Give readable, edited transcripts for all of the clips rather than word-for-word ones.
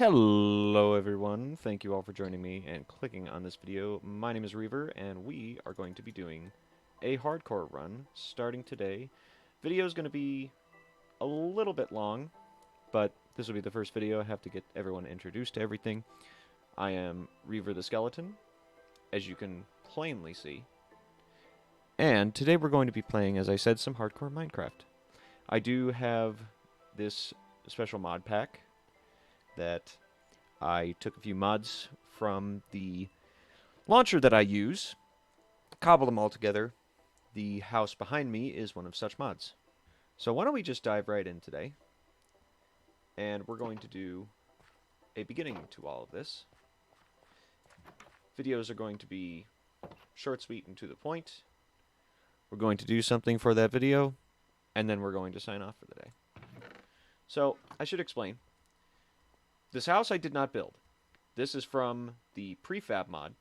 Hello everyone, thank you all for joining me and clicking on this video. My name is Reaver and we are going to be doing a hardcore run starting today. Video is going to be a little bit long, but this will be the first video. I have to get everyone introduced to everything. I am Reaver the Skeleton, as you can plainly see. And today we're going to be playing, as I said, some hardcore Minecraft. I do have this special mod pack that I took a few mods from the launcher that I use, cobbled them all together. The house behind me is one of such mods. So why don't we just dive right in today, and we're going to do a beginning to all of this. Videos are going to be short, sweet, and to the point. We're going to do something for that video, and then we're going to sign off for the day. So, I should explain. This house I did not build. This is from the Prefab Mod.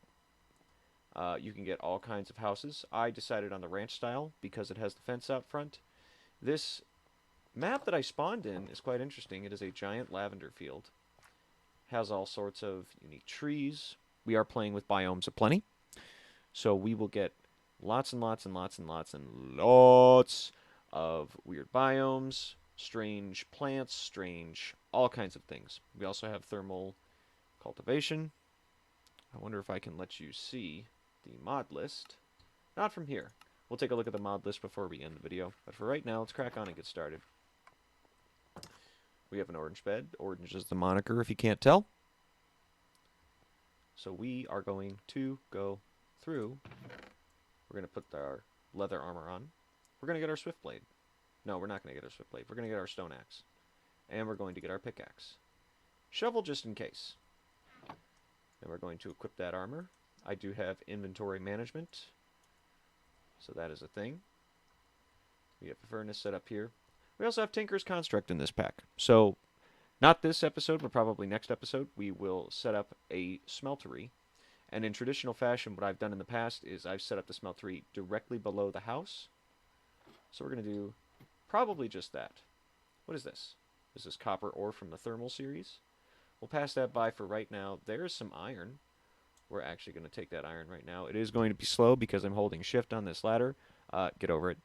You can get all kinds of houses. I decided on the ranch style because it has the fence out front. This map that I spawned in is quite interesting. It is a giant lavender field. Has all sorts of unique trees. We are playing with Biomes O Plenty. So we will get lots and lots and lots and lots and lots of weird biomes, strange plants, strange all kinds of things. We also have thermal cultivation. I wonder if I can let you see the mod list. Not from here. We'll take a look at the mod list before we end the video. But for right now, let's crack on and get started. We have an orange bed. Orange is the moniker if you can't tell. So we are going to go through. We're going to put our leather armor on. We're going to get our swift blade. No, we're not going to get our swift blade. We're going to get our stone axe. And we're going to get our pickaxe. Shovel just in case. And we're going to equip that armor. I do have inventory management. So that is a thing. We have a furnace set up here. We also have Tinker's Construct in this pack. So, not this episode, but probably next episode, we will set up a smeltery. And in traditional fashion, what I've done in the past is I've set up the smeltery directly below the house. So we're going to do probably just that. What is this? This is copper ore from the thermal series. We'll pass that by for right now. There's some iron. We're actually going to take that iron right now. It is going to be slow because I'm holding shift on this ladder. Get over it.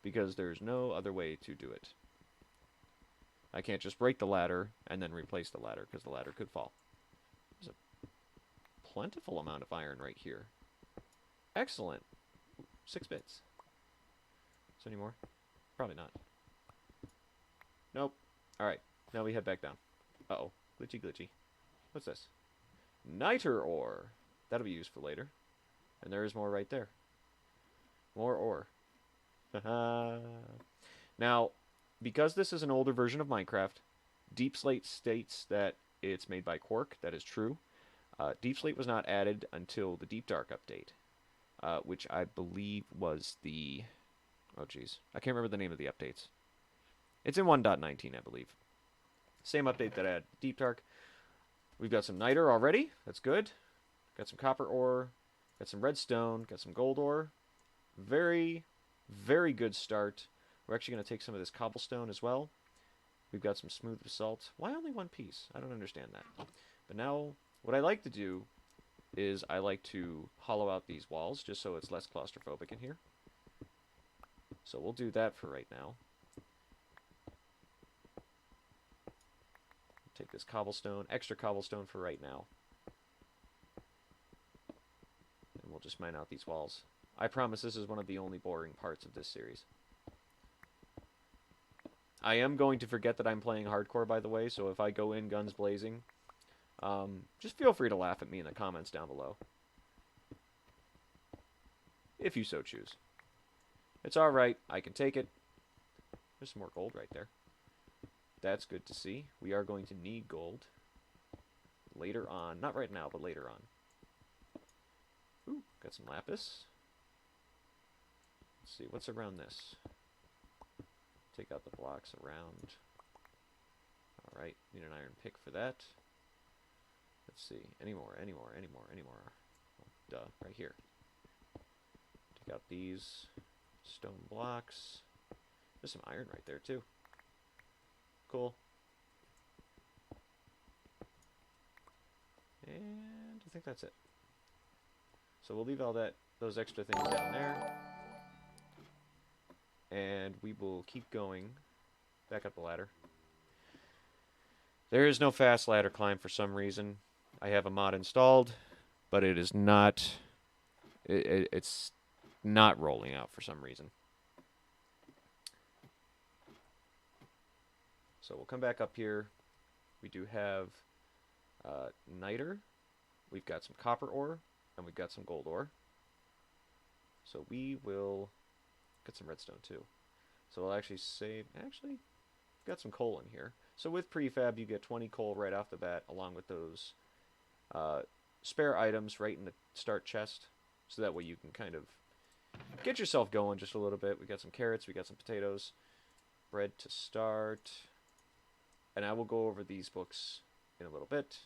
Because there's no other way to do it. I can't just break the ladder and then replace the ladder because the ladder could fall. There's a plentiful amount of iron right here. Excellent. 6 bits. Is there any more? Probably not. Nope. Alright. Now we head back down. Uh-oh. Glitchy, glitchy. What's this? Niter ore. That'll be used for later. And there is more right there. More ore. Now, because this is an older version of Minecraft, Deep Slate states that it's made by Quark. That is true. Deep Slate was not added until the Deep Dark update, which I believe was the... Oh, jeez. I can't remember the name of the updates. It's in 1.19, I believe. Same update that had Deep Dark. We've got some niter already. That's good. Got some copper ore. Got some redstone. Got some gold ore. Very, very good start. We're actually going to take some of this cobblestone as well. We've got some smooth basalt. Why only one piece? I don't understand that. But now, what I like to do is I like to hollow out these walls just so it's less claustrophobic in here. So we'll do that for right now. Take this cobblestone, extra cobblestone for right now. And we'll just mine out these walls. I promise this is one of the only boring parts of this series. I am going to forget that I'm playing hardcore, by the way, so if I go in guns blazing, just feel free to laugh at me in the comments down below. If you so choose. It's alright, I can take it. There's some more gold right there. That's good to see. We are going to need gold later on. Not right now, but later on. Ooh, got some lapis. Let's see, what's around this? Take out the blocks around. Alright, need an iron pick for that. Let's see, any more. Oh, duh, right here. Take out these stone blocks. There's some iron right there, too. Cool. And I think that's it. So we'll leave all those extra things down there. And we will keep going back up the ladder. There is no fast ladder climb for some reason. I have a mod installed, but it is not... It's not rolling out for some reason. So we'll come back up here. We do have niter. We've got some copper ore, and we've got some gold ore. So we will get some redstone too. So we'll actually save... Actually, got some coal in here. So with prefab, you get 20 coal right off the bat, along with those spare items right in the start chest. So that way you can kind of get yourself going just a little bit. We got some carrots, we got some potatoes, bread to start. And I will go over these books in a little bit.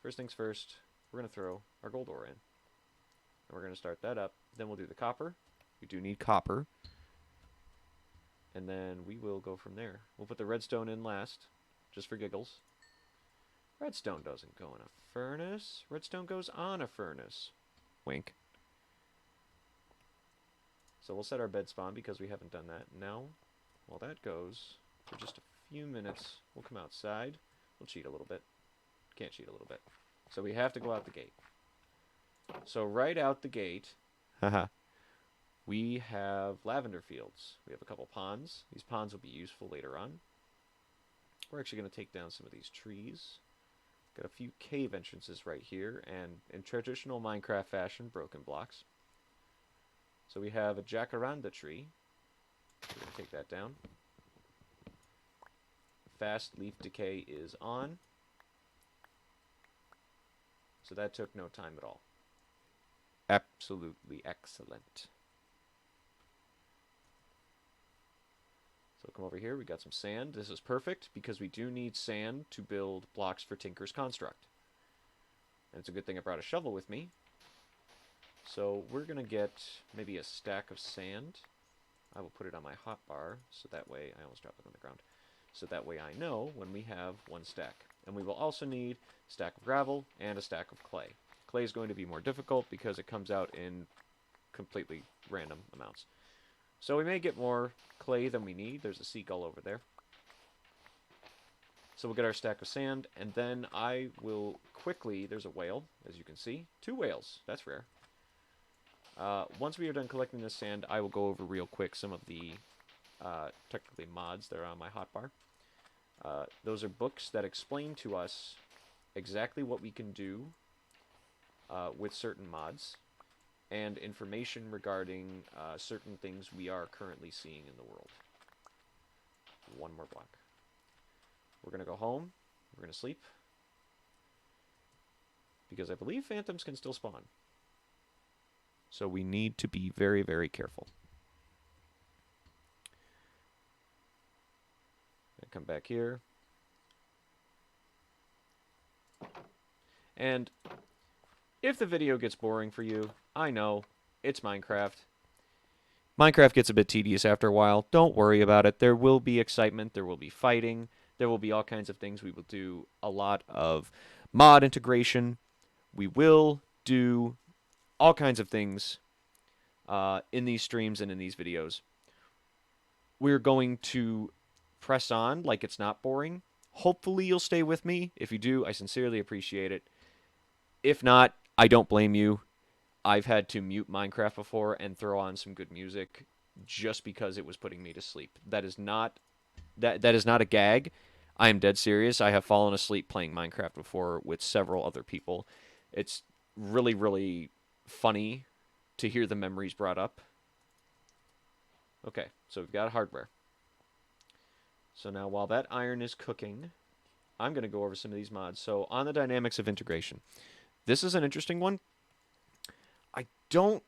First things first, we're going to throw our gold ore in. And we're going to start that up. Then we'll do the copper. We do need copper. And then we will go from there. We'll put the redstone in last, just for giggles. Redstone doesn't go in a furnace. Redstone goes on a furnace. Wink. So we'll set our bed spawn because we haven't done that. Now, while that goes, for just a few minutes, we'll come outside. We'll cheat a little bit. Can't cheat a little bit. So we have to go out the gate. So right out the gate, we have lavender fields. We have a couple ponds. These ponds will be useful later on. We're actually going to take down some of these trees. Got a few cave entrances right here, and in traditional Minecraft fashion, broken blocks. So we have a jacaranda tree. We're going to take that down. Fast leaf decay is on. So that took no time at all. Absolutely excellent. So come over here, we got some sand. This is perfect because we do need sand to build blocks for Tinker's Construct. And it's a good thing I brought a shovel with me. So we're going to get maybe a stack of sand. I will put it on my hotbar, so that way, I almost dropped it on the ground. So that way I know when we have one stack. And we will also need a stack of gravel and a stack of clay. Clay is going to be more difficult because it comes out in completely random amounts. So we may get more clay than we need. There's a seagull over there. So we'll get our stack of sand, and then I will quickly... There's a whale, as you can see. 2 whales. That's rare. Once we are done collecting this sand, I will go over real quick some of the technically mods that are on my hotbar. Those are books that explain to us exactly what we can do with certain mods, and information regarding certain things we are currently seeing in the world. One more block. We're going to go home. We're going to sleep. Because I believe phantoms can still spawn. So we need to be very, very careful. Come back here. And if the video gets boring for you, I know, it's Minecraft. Minecraft gets a bit tedious after a while. Don't worry about it. There will be excitement. There will be fighting. There will be all kinds of things. We will do a lot of mod integration. We will do all kinds of things in these streams and in these videos. We're going to press on like it's not boring. Hopefully you'll stay with me. If you do, I sincerely appreciate it. If not, I don't blame you. I've had to mute Minecraft before and throw on some good music just because it was putting me to sleep. That is not a gag. I am dead serious. I have fallen asleep playing Minecraft before with several other people. It's really, really funny to hear the memories brought up. Okay, so we've got hardware. So now while that iron is cooking, I'm going to go over some of these mods. So on the dynamics of integration. This is an interesting one. I don't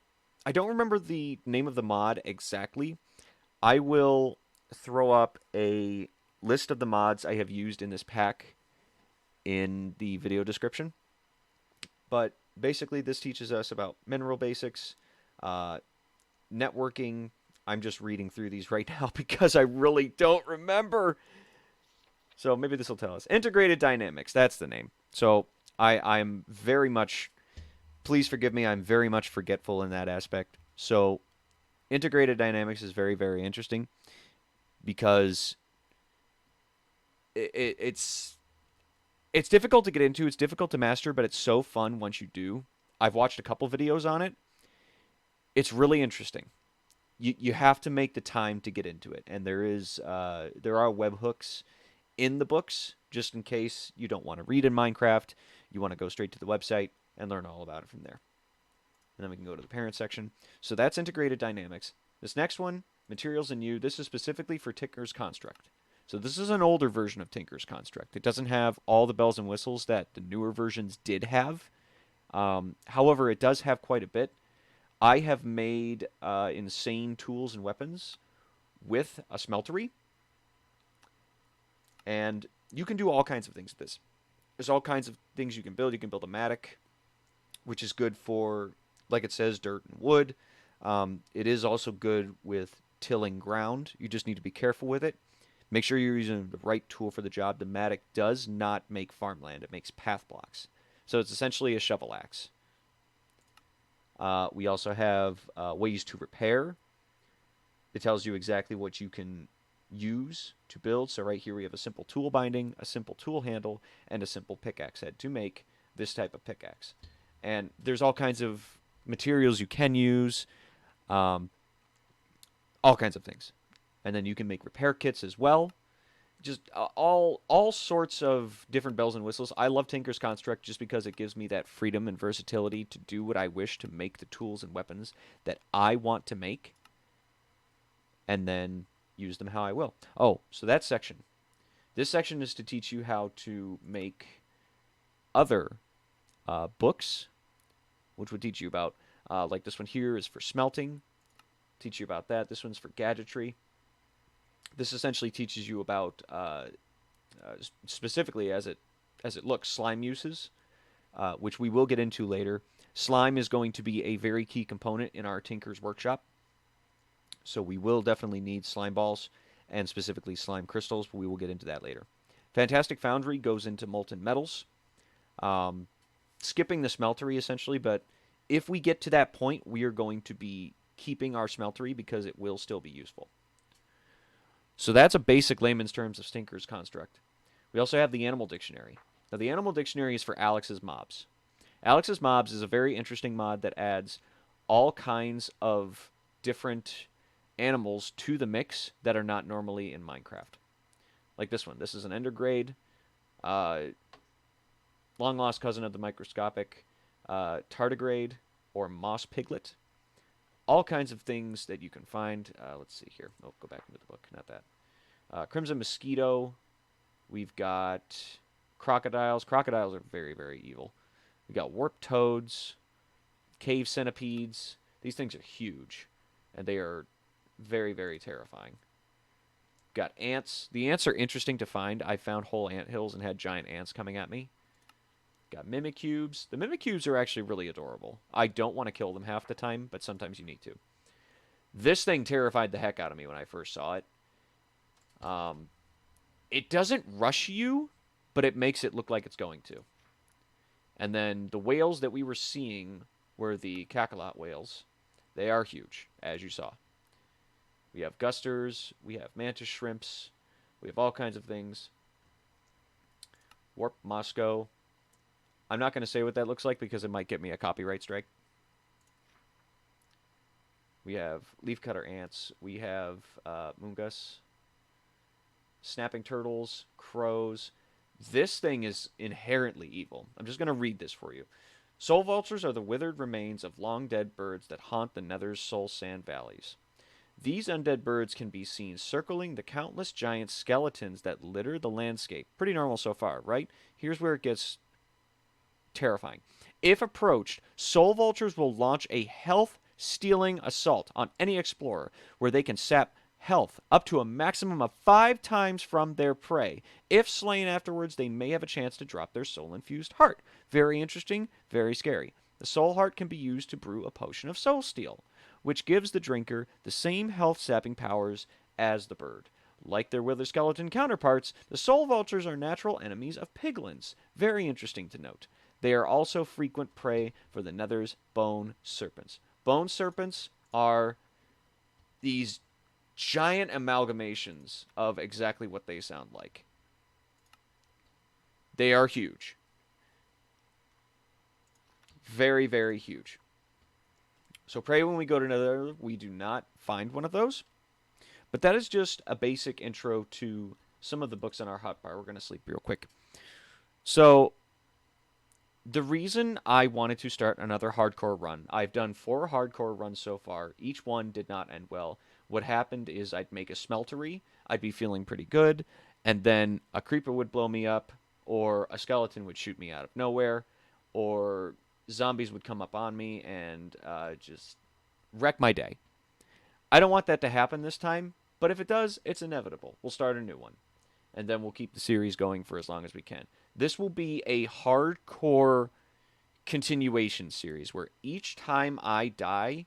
remember the name of the mod exactly. I will throw up a list of the mods I have used in this pack in the video description. But basically this teaches us about mineral basics, networking. I'm just reading through these right now because I really don't remember. So maybe this will tell us. Integrated dynamics, that's the name. So I'm very much, please forgive me, I'm very much forgetful in that aspect. So integrated dynamics is very, very interesting because it's it's difficult to get into, it's difficult to master, but it's so fun once you do. I've watched a couple videos on it. It's really interesting. You have to make the time to get into it, and there are webhooks in the books just in case you don't want to read in Minecraft. You want to go straight to the website and learn all about it from there. And then we can go to the parent section. So that's integrated dynamics. This next one, materials and new. This is specifically for Tinker's Construct. So this is an older version of Tinker's Construct. It doesn't have all the bells and whistles that the newer versions did have. However, it does have quite a bit. I have made insane tools and weapons with a smeltery, and you can do all kinds of things with this. There's all kinds of things you can build. You can build a mattock, which is good for, like it says, dirt and wood. It is also good with tilling ground. You just need to be careful with it. Make sure you're using the right tool for the job. The mattock does not make farmland. It makes path blocks. So it's essentially a shovel axe. We also have ways to repair. It tells you exactly what you can use to build. So right here we have a simple tool binding, a simple tool handle, and a simple pickaxe head to make this type of pickaxe. And there's all kinds of materials you can use, all kinds of things. And then you can make repair kits as well. Just all sorts of different bells and whistles. I love Tinker's Construct just because it gives me that freedom and versatility to do what I wish to make the tools and weapons that I want to make, and then use them how I will. Oh, so that section. This section is to teach you how to make other books, which would teach you about, like this one here is for smelting. Teach you about that. This one's for gadgetry. This essentially teaches you about, specifically as it looks, slime uses, which we will get into later. Slime is going to be a very key component in our Tinker's Workshop. So we will definitely need slime balls, and specifically slime crystals, but we will get into that later. Fantastic Foundry goes into molten metals. Skipping the smeltery, essentially, but if we get to that point, we are going to be keeping our smeltery because it will still be useful. So that's a basic layman's terms of Tinker's Construct. We also have the Animal Dictionary. Now, the Animal Dictionary is for Alex's Mobs. Alex's Mobs is a very interesting mod that adds all kinds of different animals to the mix that are not normally in Minecraft. Like this one. This is an endergrade, long-lost cousin of the microscopic tardigrade or moss piglet. All kinds of things that you can find. Let's see here. Oh, go back into the book. Not that. Crimson mosquito. We've got crocodiles. Crocodiles are very, very evil. We've got warped toads, cave centipedes. These things are huge, and they are very, very terrifying. Got ants. The ants are interesting to find. I found whole ant hills and had giant ants coming at me. Got mimicubes. The mimicubes are actually really adorable. I don't want to kill them half the time, but sometimes you need to. This thing terrified the heck out of me when I first saw it. It doesn't rush you, but it makes it look like it's going to. And then the whales that we were seeing were the cachalot whales. They are huge, as you saw. We have gusters. We have mantis shrimps. We have all kinds of things. Warp Moscow. I'm not going to say what that looks like because it might get me a copyright strike. We have leafcutter ants. We have mungus. Snapping turtles. Crows. This thing is inherently evil. I'm just going to read this for you. Soul vultures are the withered remains of long dead birds that haunt the Nether's soul sand valleys. These undead birds can be seen circling the countless giant skeletons that litter the landscape. Pretty normal so far, right? Here's where it gets terrifying. If approached, soul vultures will launch a health-stealing assault on any explorer where they can sap health up to a maximum of 5 times from their prey. If slain afterwards, they may have a chance to drop their soul-infused heart. Very interesting, very scary. The soul heart can be used to brew a potion of soul steel, which gives the drinker the same health-sapping powers as the bird. Like their wither skeleton counterparts, the soul vultures are natural enemies of piglins. Very interesting to note. They are also frequent prey for the Nether's bone serpents. Bone serpents are these giant amalgamations of exactly what they sound like. They are huge. Very, very huge. So pray when we go to Nether, we do not find one of those. But that is just a basic intro to some of the books on our hotbar. We're going to sleep real quick. So the reason I wanted to start another hardcore run, I've done 4 hardcore runs so far. Each one did not end well. What happened is I'd make a smeltery, I'd be feeling pretty good, and then a creeper would blow me up, or a skeleton would shoot me out of nowhere, or zombies would come up on me and just wreck my day. I don't want that to happen this time, but if it does, it's inevitable. We'll start a new one, and then we'll keep the series going for as long as we can. This will be a hardcore continuation series where each time I die,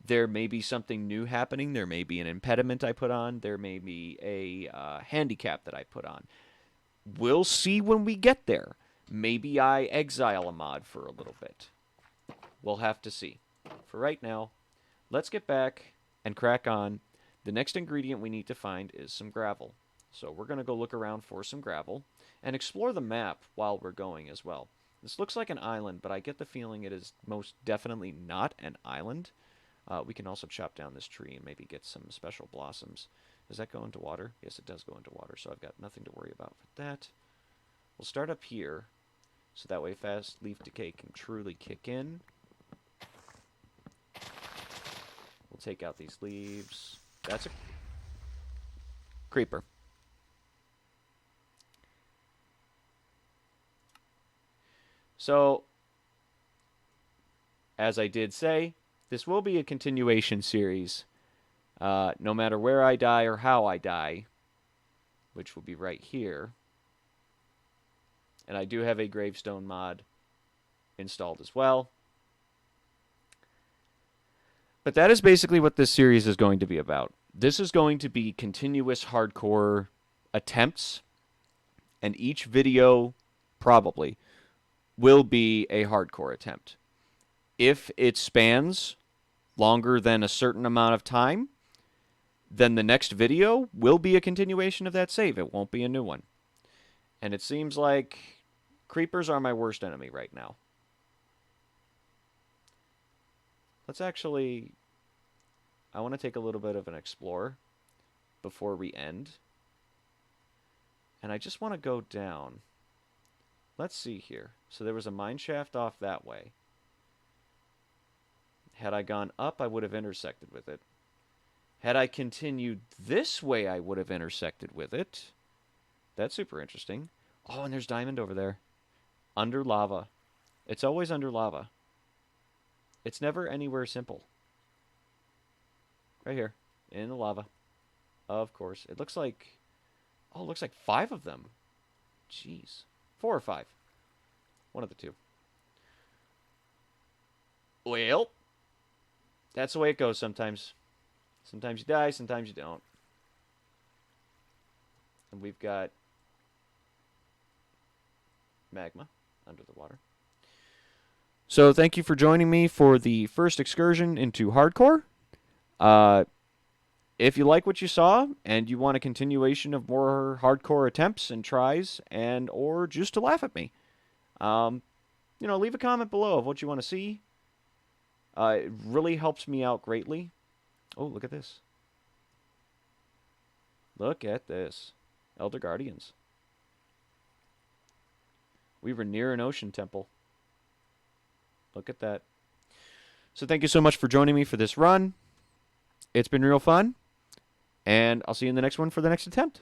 there may be something new happening. There may be an impediment I put on. There may be a handicap that I put on. We'll see when we get there. Maybe I exile a mod for a little bit. We'll have to see. For right now, let's get back and crack on. The next ingredient we need to find is some gravel. So we're going to go look around for some gravel and explore the map while we're going as well. This looks like an island, but I get the feeling it is most definitely not an island. We can also chop down this tree and maybe get some special blossoms. Does that go into water? Yes, it does go into water, so I've got nothing to worry about with that. We'll start up here, so that way fast leaf decay can truly kick in. We'll take out these leaves. That's a creeper. So, as I did say, this will be a continuation series. No matter where I die or how I die, which will be right here. And I do have a Gravestone mod installed as well. But that is basically what this series is going to be about. This is going to be continuous hardcore attempts, and each video, probably, will be a hardcore attempt. If it spans longer than a certain amount of time, then the next video will be a continuation of that save. It won't be a new one. And it seems like creepers are my worst enemy right now. Let's actually... I want to take a little bit of an explore before we end. And I just want to go down. Let's see here. So there was a mine shaft off that way. Had I gone up, I would have intersected with it. Had I continued this way, I would have intersected with it. That's super interesting. Oh, and there's diamond over there. Under lava. It's always under lava. It's never anywhere simple. Right here. In the lava. Of course. It looks like... Oh, it looks like 5 of them. Jeez. 4 or 5. One of the two. Well... That's the way it goes sometimes. Sometimes you die, sometimes you don't. And we've got magma under the water. So thank you for joining me for the first excursion into hardcore. If you like what you saw and you want a continuation of more hardcore attempts and tries and or just to laugh at me, leave a comment below of what you want to see. It really helps me out greatly. Oh, look at this. Look at this. Elder Guardians. We were near an ocean temple. Look at that. So thank you so much for joining me for this run. It's been real fun. And I'll see you in the next one for the next attempt.